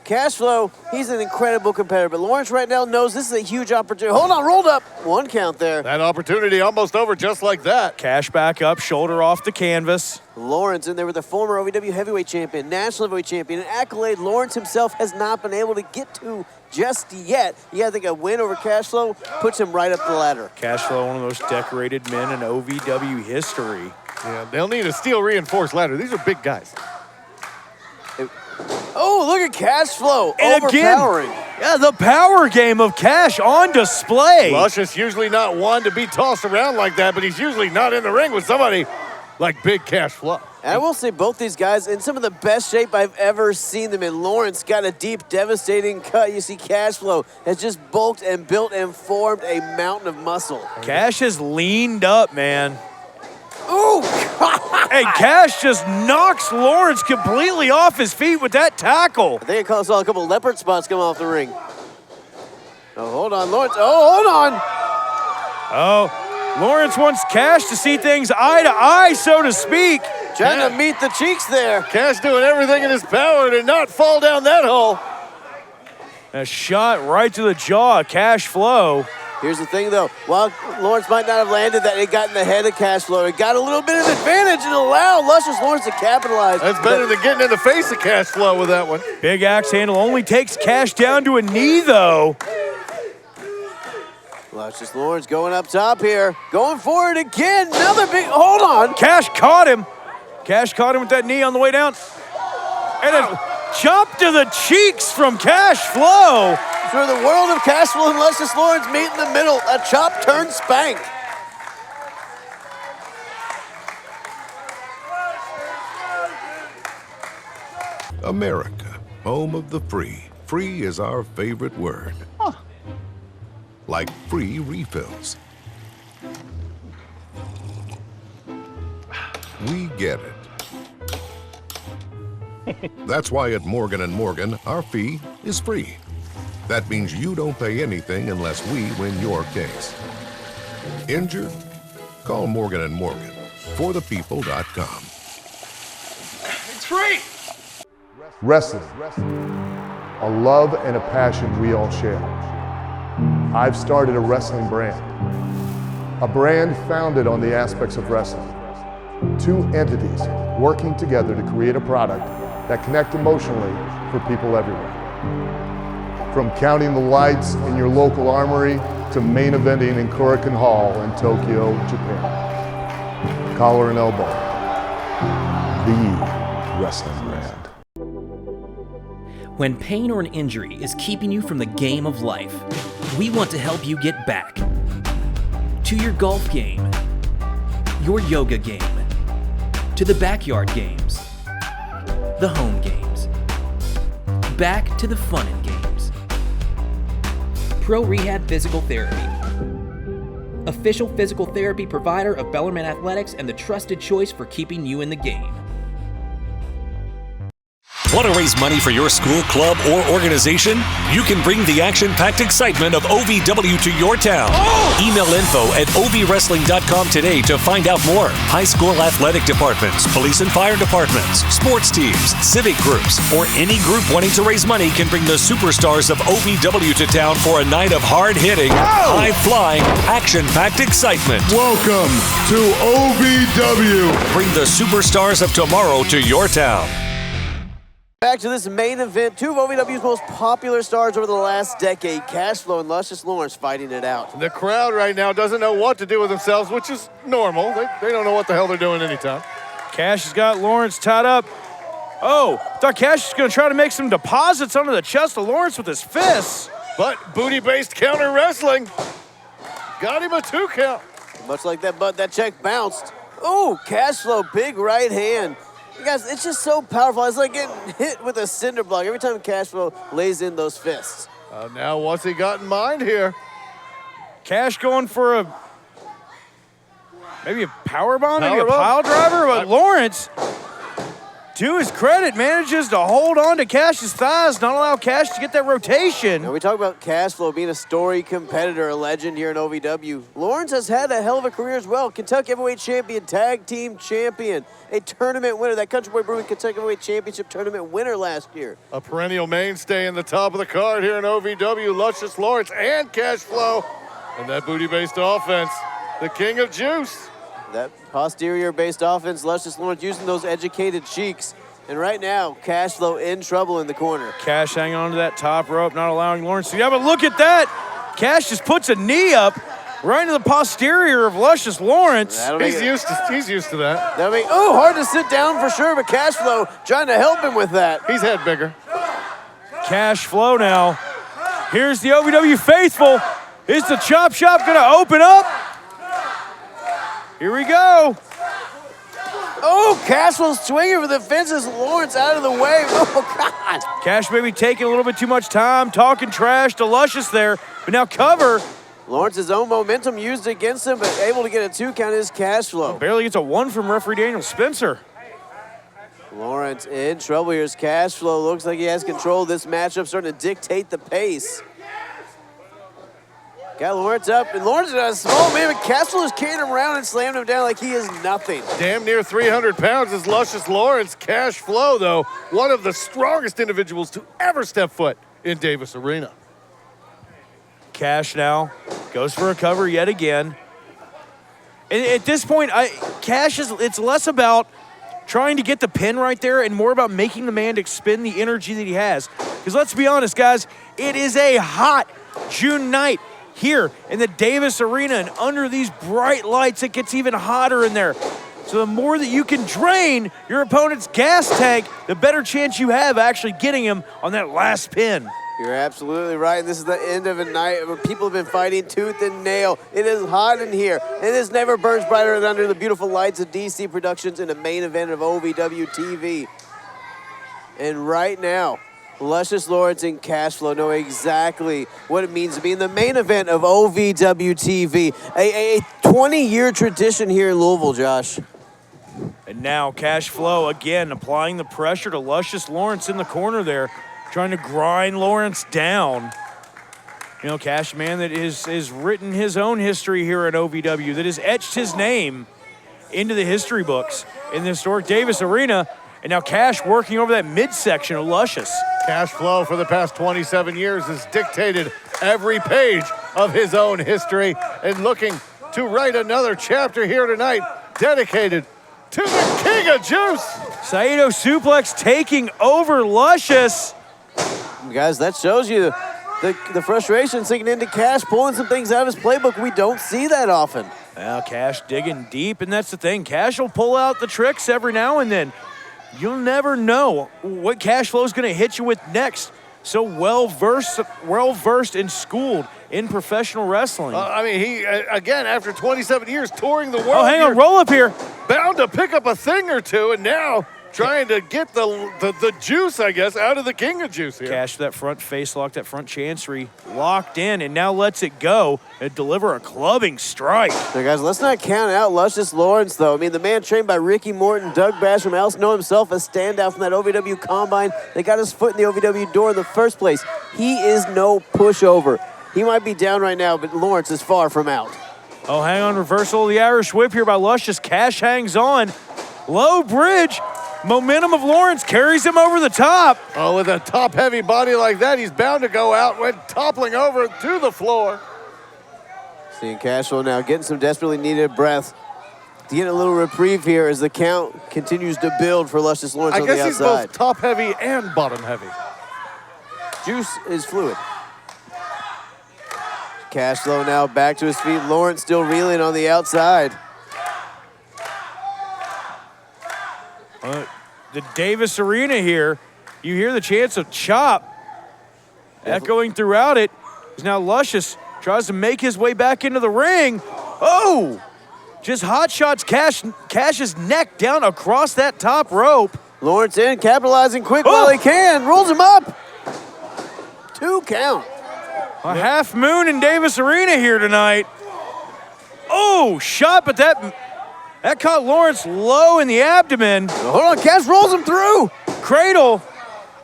CASHFLO, he's an incredible competitor, but Lawrence right now knows this is a huge opportunity. Hold on, rolled up. One count there. That opportunity almost over just like that. Cash back up, shoulder off the canvas. Lawrence in there with the former OVW heavyweight champion, national heavyweight champion, an accolade Lawrence himself has not been able to get to just yet. You gotta think a win over CASHFLO puts him right up the ladder. CASHFLO, one of the most decorated men in OVW history. Yeah, they'll need a steel reinforced ladder. These are big guys. Oh, look at CASHFLO and overpowering. Again, yeah, the power game of Cash on display. Luscious usually not one to be tossed around like that, but he's usually not in the ring with somebody like big CASHFLO. And I will say both these guys in some of the best shape I've ever seen them in. Lawrence got a deep, devastating cut. You see CASHFLO has just bulked and built and formed a mountain of muscle. Cash has leaned up, man. Ooh! Hey, Cash just knocks Lawrence completely off his feet with that tackle. I think I saw a couple leopard spots come off the ring. Oh, hold on, Lawrence. Oh, hold on. Oh, Lawrence wants Cash to see things eye to eye, so to speak. Trying to meet the cheeks there. Cash doing everything in his power to not fall down that hole. A shot right to the jaw of CASHFLO. Here's the thing, though. While Lawrence might not have landed that, it got in the head of CASHFLO. It got a little bit of advantage and allowed Luscious Lawrence to capitalize. That's better than getting in the face of CASHFLO with that one. Big axe handle only takes Cash down to a knee, though. Luscious Lawrence going up top here. Going for it again. Another big, hold on. Cash caught him. Cash caught him with that knee on the way down. And a chop to the cheeks from CASHFLO. Through the world of CASHFLO and Luscious Lawrence meet in the middle. A chop turned spank. America, home of the free. Free is our favorite word. Like free refills. We get it. That's why at Morgan & Morgan, our fee is free. That means you don't pay anything unless we win your case. Injured? Call Morgan & Morgan. ForThePeople.com. It's free. Wrestling, a love and a passion we all share. I've started a wrestling brand, a brand founded on the aspects of wrestling. Two entities working together to create a product that connect emotionally for people everywhere. From counting the lights in your local armory to main eventing in Korakuen Hall in Tokyo, Japan. Collar and elbow, the wrestling brand. When pain or an injury is keeping you from the game of life, we want to help you get back to your golf game, your yoga game, to the backyard games, the home games, back to the fun and games. Pro Rehab Physical Therapy, official physical therapy provider of Bellarmine Athletics and the trusted choice for keeping you in the game. Want to raise money for your school, club, or organization? You can bring the action-packed excitement of OVW to your town. Email info@ovwrestling.com today to find out more. High school athletic departments, police and fire departments, sports teams, civic groups, or any group wanting to raise money can bring the superstars of OVW to town for a night of hard-hitting, high-flying, action-packed excitement. Welcome to OVW. Bring the superstars of tomorrow to your town. Back to this main event, two of OVW's most popular stars over the last decade, CASHFLO and Luscious Lawrence fighting it out. The crowd right now doesn't know what to do with themselves, which is normal. They don't know what the hell they're doing anytime. Cash has got Lawrence tied up. Oh, thought Cash was going to try to make some deposits under the chest of Lawrence with his fists. But booty-based counter wrestling got him a 2 count. Much like that, but that check bounced. Oh, CASHFLO, big right hand. You guys, it's just so powerful. It's like getting hit with a cinder block every time CASHFLO lays in those fists. Now what's he got in mind here? Cash going for maybe a power bomb, maybe a pile driver, but Lawrence, to his credit, manages to hold on to Cash's thighs, not allow Cash to get that rotation. Now we talk about CASHFLO being a storied competitor, a legend here in OVW. Lawrence has had a hell of a career as well. Kentucky Heavyweight Champion, Tag Team Champion, a tournament winner, that Country Boy Brewing Kentucky Heavyweight Championship tournament winner last year. A perennial mainstay in the top of the card here in OVW, Luscious Lawrence and CASHFLO. And that booty-based offense, the king of juice. That posterior-based offense, Luscious Lawrence using those educated cheeks. And right now, CASHFLO in trouble in the corner. Cash hanging on to that top rope, not allowing Lawrence to. Yeah, but look at that. Cash just puts a knee up right into the posterior of Luscious Lawrence. He's used to that. That'll be, hard to sit down for sure, but CASHFLO trying to help him with that. He's had bigger. CASHFLO now. Here's the OVW faithful. Is the chop shop going to open up? Here we go. Oh, CASHFLO's swinging for the fences. Lawrence out of the way. Oh, God. Cash maybe taking a little bit too much time, talking trash to Luscious there, but now cover. Lawrence's own momentum used against him, but able to get a 2 count is CASHFLO. Barely gets a 1 from referee Daniel Spencer. Lawrence in trouble. Here's CASHFLO. Looks like he has control of this matchup, starting to dictate the pace. Got Lawrence up, and Lawrence is a small man, but CASHFLO is carrying him around and slamming him down like he is nothing. Damn near 300 pounds is Luscious Lawrence. CASHFLO, though, one of the strongest individuals to ever step foot in Davis Arena. Cash now goes for a cover yet again. And at this point, Cash it's less about trying to get the pin right there and more about making the man expend the energy that he has. Because let's be honest, guys, it is a hot June night here in the Davis Arena, and under these bright lights, it gets even hotter in there. So the more that you can drain your opponent's gas tank, the better chance you have actually getting him on that last pin. You're absolutely right. This is the end of a night where people have been fighting tooth and nail. It is hot in here, and this never burns brighter than under the beautiful lights of DC Productions in the main event of OVW TV. And right now, Luscious Lawrence and CASHFLO know exactly what it means to be in the main event of OVW TV. A 20-year tradition here in Louisville, Josh. And now CASHFLO again applying the pressure to Luscious Lawrence in the corner there, trying to grind Lawrence down. You know, Cash, man, that is written his own history here at OVW, that has etched his name into the history books in the historic Davis Arena. And now Cash working over that midsection of Luscious. CASHFLO for the past 27 years has dictated every page of his own history and looking to write another chapter here tonight dedicated to the King of Juice. Saito suplex taking over Luscious. Guys, that shows you the frustration sinking into Cash, pulling some things out of his playbook. We don't see that often. Now Cash digging deep, and that's the thing. Cash will pull out the tricks every now and then. You'll never know what CASHFLO is going to hit you with next. So well-versed and schooled in professional wrestling. I mean, he, again, after 27 years touring the world. Oh, hang on, roll up here. Bound to pick up a thing or two, and now trying to get the juice, I guess, out of the King of Juice here. Cash that front face lock, that front chancery locked in, and now lets it go and deliver a clubbing strike. Now, guys, let's not count out Luscious Lawrence, though. I mean, the man trained by Ricky Morton, Doug Basham, also know himself a standout from that OVW Combine. They got his foot in the OVW door in the first place. He is no pushover. He might be down right now, but Lawrence is far from out. Oh, hang on, reversal of the Irish whip here by Luscious. Cash hangs on. Low bridge. Momentum of Lawrence carries him over the top. Oh, with a top-heavy body like that, he's bound to go out when toppling over to the floor. Seeing CASHFLO now getting some desperately needed breath to get a little reprieve here as the count continues to build for Luscious Lawrence on the outside. I guess he's both top-heavy and bottom-heavy. Juice is fluid. CASHFLO now back to his feet. Lawrence still reeling on the outside. The Davis Arena here, you hear the chants of chop echoing throughout it. As now Luscious tries to make his way back into the ring. Oh! Just hot shots Cash's neck down across that top rope. Lawrence in, capitalizing quick while he can. Rolls him up. 2 count. A half moon in Davis Arena here tonight. Oh, shot, but that caught Lawrence low in the abdomen. Hold on, Cash rolls him through. Cradle.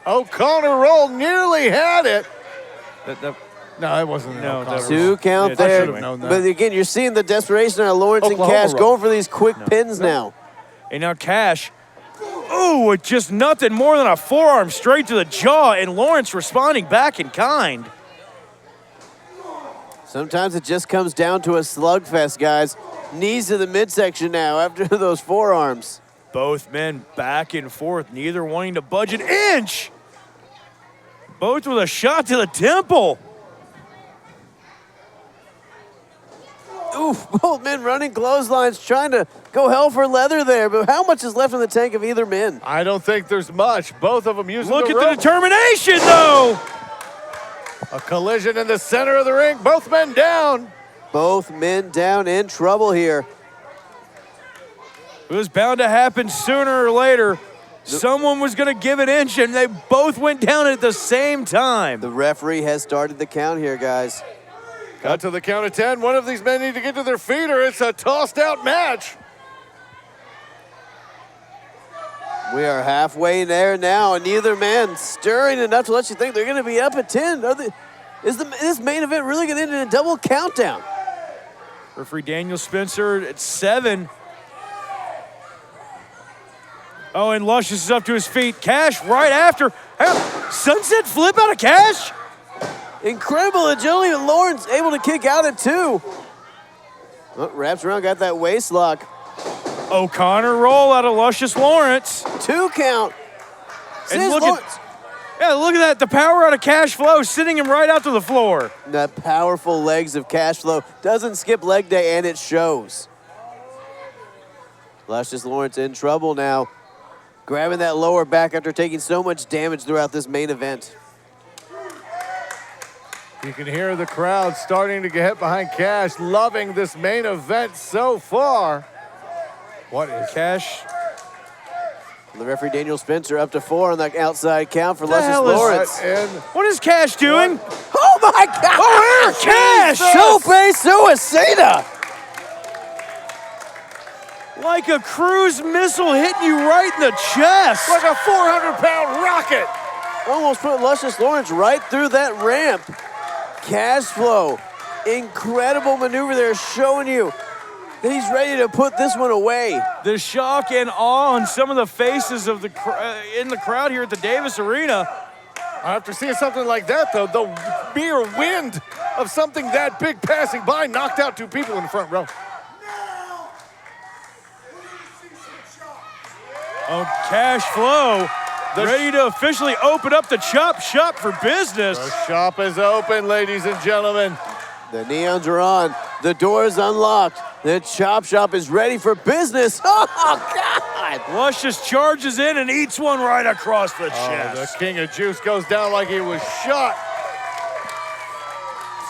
O'Connor roll nearly had it. No, it wasn't. No, 2 count there. But again, you're seeing the desperation of Lawrence and Cash going for these quick pins now. And now Cash, with just nothing more than a forearm straight to the jaw, and Lawrence responding back in kind. Sometimes it just comes down to a slugfest, guys. Knees to the midsection now after those forearms. Both men back and forth, neither wanting to budge an inch. Both with a shot to the temple. Oof, both men running clotheslines, trying to go hell for leather there. But how much is left in the tank of either man? I don't think there's much. Both of them using Look the at rope. the determination, though. A collision in the center of the ring. Both men down. Both men down, in trouble here. It was bound to happen sooner or later. Someone was going to give an inch, and they both went down at the same time. The referee has started the count here, guys. Got to the count of 10. One of these men need to get to their feet, or it's a tossed-out match. We are halfway there now, and neither man stirring enough to let you think they're going to be up at 10. Is this main event really going to end in a double countdown? Referee Daniel Spencer at 7. Oh, and Luscious is up to his feet. Cash right after. Sunset flip out of Cash. Incredible agility. Lawrence able to kick out at 2. Oh, wraps around, got that waist lock. O'Connor roll out of Luscious Lawrence. 2 count. And look Lawrence. Yeah, look at that. The power out of CASHFLO sending him right out to the floor. The powerful legs of CASHFLO doesn't skip leg day, and it shows. Luscious Lawrence in trouble now. Grabbing that lower back after taking so much damage throughout this main event. You can hear the crowd starting to get behind Cash, loving this main event so far. What is Cash? The referee Daniel Spencer up to 4 on that outside count for Luscious Lawrence. What is Cash doing? Oh my God! Oh, here, Cash! Sope Suicida! Like a cruise missile hitting you right in the chest. Like a 400-pound rocket. Almost put Luscious Lawrence right through that ramp. CASHFLO, incredible maneuver there, showing you that he's ready to put this one away. The shock and awe on some of the faces of the in the crowd here at the Davis Arena. After seeing something like that, though, the mere wind of something that big passing by knocked out 2 people in the front row. Oh, CASHFLO ready to officially open up the chop shop for business. The shop is open, ladies and gentlemen. The neons are on. The door is unlocked. The chop shop is ready for business. Oh, God! Luscious charges in and eats one right across the chest. The King of Juice goes down like he was shot.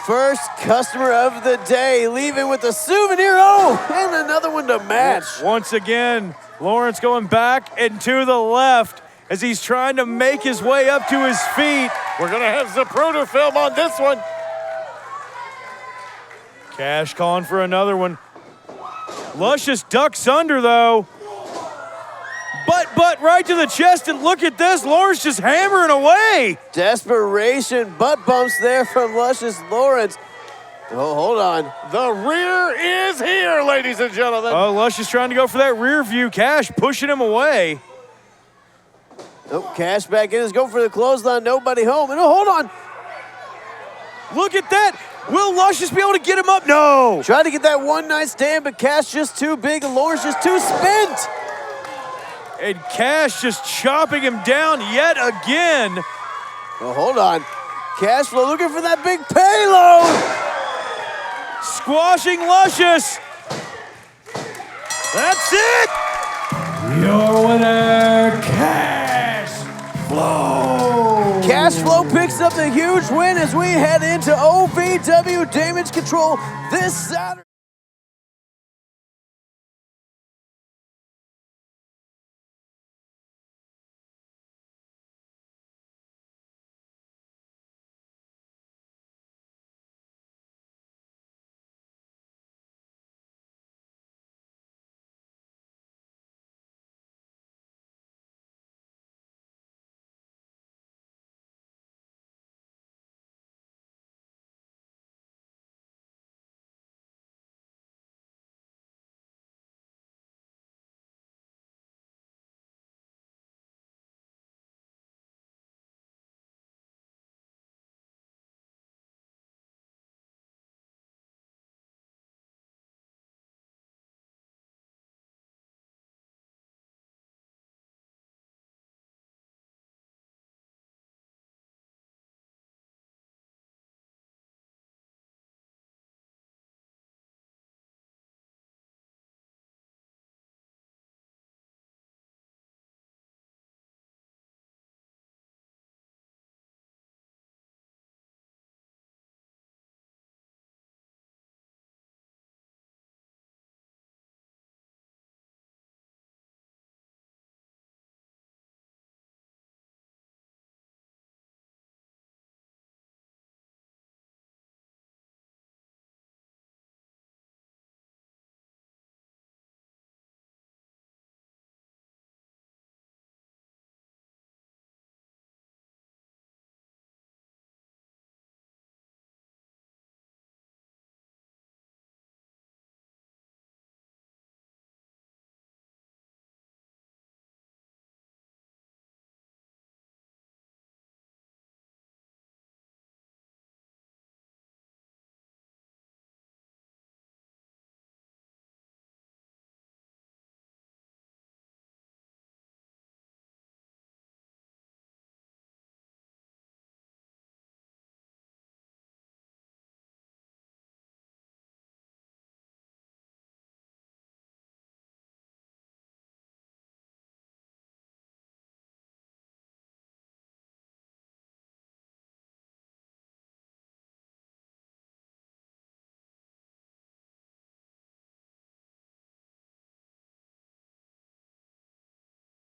First customer of the day, leaving with a souvenir. Oh, and another one to match. Once again, Lawrence going back and to the left as he's trying to make his way up to his feet. We're going to have Zapruder film on this one. Cash calling for another one. Luscious ducks under, though. Butt right to the chest, and look at this. Lawrence just hammering away. Desperation butt bumps there from Luscious Lawrence. Oh, hold on. The rear is here, ladies and gentlemen. Oh, Luscious trying to go for that rear view. Cash pushing him away. Oh, Cash back in. Is going for the clothesline. Nobody home. And oh, hold on. Look at that. Will Luscious be able to get him up? No. Tried to get that one night stand, but Cash just too big and Lawrence just too spent. And Cash just chopping him down yet again. Oh, hold on. CASHFLO looking for that big payload. Squashing Luscious. That's it. Your winner, CASHFLO. CASHFLO picks up the huge win as we head into OVW Damage Control this Saturday.